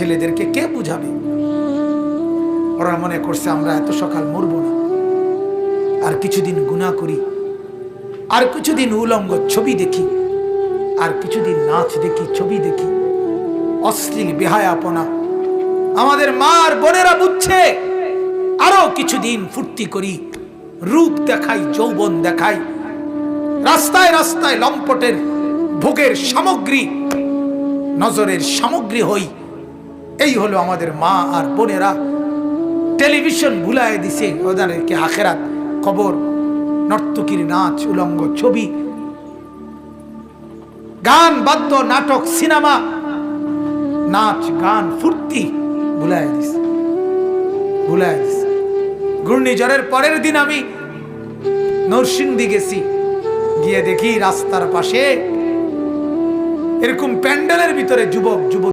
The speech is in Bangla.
ছেলেদেরকে কে বুঝাবে? ওরা মনে করছে আমরা এত সকাল মরবো না, আর কিছুদিন গুনাহ করি, আর কিছুদিন উলঙ্গ ছবি দেখি, আর কিছুদিন নাচ দেখি, ছবি দেখি, অশ্লীল বেহায়াপনা। আমাদের মা আর বোনেরা বুঝছে আরো কিছুদিন ফুর্তি করি, রূপ দেখাই, যৌবন দেখাই, রাস্তায় রাস্তায় লম্পটের ভোগের সামগ্রী, নজরের সামগ্রী হই। এই হলো আমাদের মা আর বোনেরা। টেলিভিশন ভুলায় দিছে ওদেরকে আখেরাত, কবর, নর্তকীর নাচ, উলঙ্গ ছবি, গান, বাদ্য, নাটক, সিনেমা, নাচ গান, ফুর্তি ভুলায় দিছে, ভুলায় দিছে। ঘূর্ণিঝড়ের পরের দিন আমি নরসিংদী গেছি, গিয়ে দেখি রাস্তার পাশে এরকম প্যান্ডেলের ভিতরে যুবক যুবতী